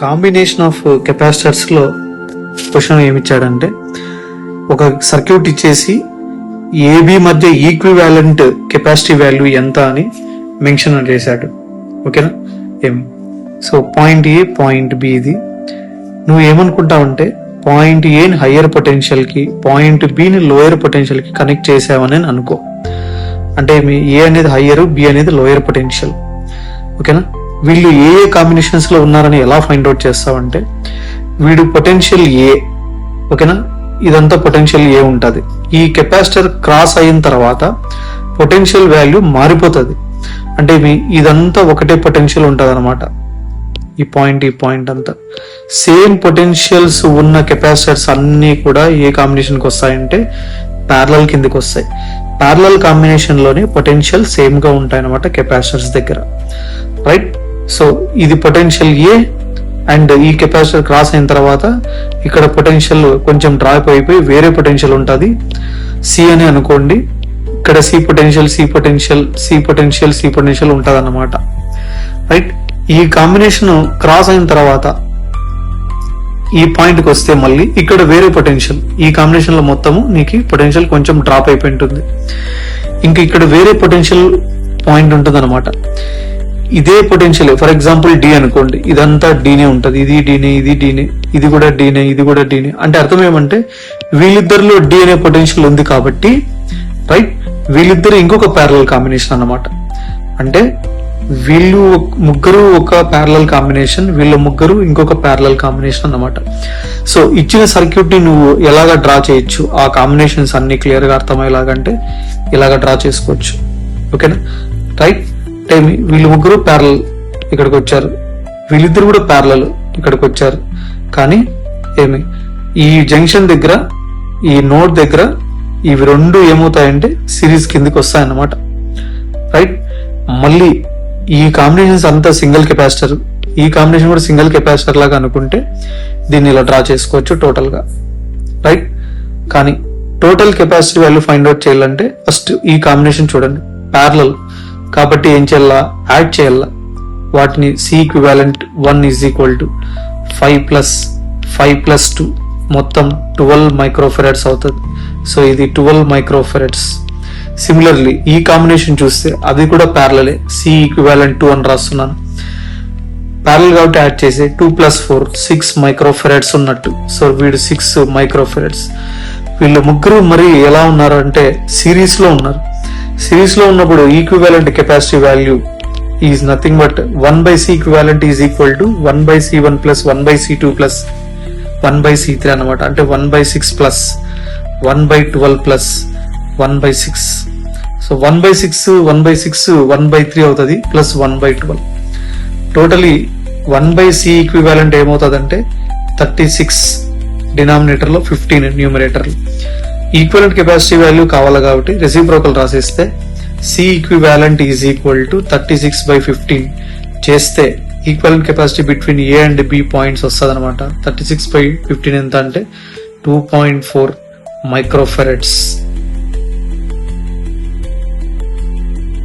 Combination of capacitors లో question ఏమిచ్చాడంటే, ఒక circuit ఇచ్చేసి ఏబి మధ్య ఈక్వివాలెంట్ కెపాసిటీ వాల్యూ ఎంత అని మెన్షన్ చేశాడు. ఓకేనా? సో పాయింట్ ఏ పాయింట్ బి, ఇది నువ్వు ఏమనుకుంటావంటే పాయింట్ ఏని హయ్యర్ పొటెన్షియల్ కి, పాయింట్ బిని లోయర్ పొటెన్షియల్ కి కనెక్ట్ చేసావని అనుకో. అంటే ఏ అనేది హయ్యర్, బి అనేది లోయర్ పొటెన్షియల్. ఓకేనా? వీళ్ళు ఏ కాంబినేషన్స్ లో ఉన్నారని ఎలా ఫైండ్ అవుట్ చేస్తావంటే, వీడు పొటెన్షియల్ ఏ, ఓకేనా, ఇదంతా పొటెన్షియల్ ఏ ఉంటుంది. ఈ కెపాసిటర్ క్రాస్ అయిన తర్వాత పొటెన్షియల్ వాల్యూ మారిపోతుంది. అంటే ఇదంతా ఒకటే పొటెన్షియల్ ఉంటుంది అనమాట. ఈ పాయింట్ అంతా సేమ్ పొటెన్షియల్స్ ఉన్న కెపాసిటర్స్ అన్ని కూడా ఏ కాంబినేషన్ కి వస్తాయంటే ప్యారలల్ కిందకి వస్తాయి. ప్యారలల్ కాంబినేషన్ లోనే పొటెన్షియల్ సేమ్ గా ఉంటాయి అనమాట కెపాసిటర్స్ దగ్గర. రైట్? సో ఇది పొటెన్షియల్ ఏ, అండ్ ఈ కెపాసిటర్ క్రాస్ అయిన తర్వాత ఇక్కడ పొటెన్షియల్ కొంచెం డ్రాప్ అయిపోయి వేరే పొటెన్షియల్ ఉంటుంది, సి అని అనుకోండి. ఇక్కడ సి పొటెన్షియల్ ఉంటుంది అన్నమాట. రైట్? ఈ కాంబినేషన్ క్రాస్ అయిన తర్వాత ఈ పాయింట్ కి వస్తే మళ్ళీ ఇక్కడ వేరే పొటెన్షియల్, ఈ కాంబినేషన్ లో మొత్తము నీకు పొటెన్షియల్ కొంచెం డ్రాప్ అయిపోయి ఉంటుంది. ఇంకా ఇక్కడ వేరే పొటెన్షియల్ పాయింట్ ఉంటుంది అనమాట. ఇదే పొటెన్షియల్ ఫర్ ఎగ్జాంపుల్ డి అనుకోండి, ఇదంతా డీనే ఉంటది, ఇది డీనే, ఇది డీనే, ఇది కూడా డీనే, ఇది కూడా డీనే. అంటే అర్థం ఏమంటే వీళ్ళిద్దరిలో డి అనే పొటెన్షియల్ ఉంది కాబట్టి, రైట్, వీళ్ళిద్దరు ఇంకొక ప్యారలల్ కాంబినేషన్ అన్నమాట. అంటే వీళ్ళు ముగ్గురు ఒక ప్యారలల్ కాంబినేషన్, వీళ్ళ ముగ్గురు ఇంకొక ప్యారలల్ కాంబినేషన్ అన్నమాట. సో ఇచ్చిన సర్క్యూట్ ని నువ్వు ఎలాగా డ్రా చేయొచ్చు, ఆ కాంబినేషన్స్ అన్ని క్లియర్ గా అర్థమయ్యేలాగంటే ఇలాగా డ్రా చేసుకోవచ్చు. ఓకేనా? రైట్? వీళ్ళు ముగ్గురు ప్యారలల్ ఇక్కడికి వచ్చారు, వీళ్ళిద్దరు కూడా ప్యారలల్ ఇక్కడికి వచ్చారు. కానీ ఈ జంక్షన్ దగ్గర, ఈ నోడ్ దగ్గర ఇవి రెండు ఏమవుతాయంటే సిరీస్ కిందకి వస్తాయన్నమాట. రైట్? మళ్ళీ ఈ కాంబినేషన్స్ అంతా సింగిల్ కెపాసిటర్, ఈ కాంబినేషన్ కూడా సింగిల్ కెపాసిటర్ లాగా అనుకుంటే దీన్ని ఇలా డ్రా చేసుకోవచ్చు టోటల్ గా. రైట్? కానీ total capacity value find out చేయాలంటే ఫస్ట్ ఈ కాంబినేషన్ చూడండి, ప్యారలల్ కాబట్టి ఏం చేయాలా, యాడ్ చేయాలా. వాటిని C equivalent 1 is equal to 5 plus 2 మొత్తం 12 మైక్రోఫెరడ్స్ అవుతుంది. సో ఇది 12 మైక్రోఫెరడ్స్. సిమిలర్లీ ఈ కాంబినేషన్ చూస్తే అది కూడా ప్యారలలే, సి ఈక్వివాలెంట్ 2 అని రాస్తున్నాను. ప్యారలల్ కాబట్టి యాడ్ చేసి 2 + 4 6 మైక్రోఫెరడ్స్ ఉన్నట్టు. సో వీడు 6 మైక్రోఫెరడ్స్. వీళ్ళు ముగ్గురు మరి ఎలా ఉన్నారు అంటే సిరీస్ లో ఉన్నారు. సిరీస్ లో ఉన్నప్పుడు equivalent capacity value is nothing but 1/C equivalent is equal to 1/C1 + 1/C2 + 1/C3 అనమాట. అంటే 1/6 + 1/12 + 1/6. సో 1/6 1/3 అవుతుంది ప్లస్ 1/12. టోటలీ 1/C ఈక్వివాలెంట్ ఏమవుతుంది అంటే 36 డినామినేటర్ లో 15 న్యూమరేటర్. ఈక్వివలెంట్ కెపాసిటీ వాల్యూ కావాలి కాబట్టి రెసిప్రోకల్ రాసేస్తే C equivalent is equal to 36/15 చేస్తే equivalent capacity between A and B points వస్తుంది అనమాట. 36/15 ఎంత అంటే 2.4 మైక్రోఫెరడ్స్.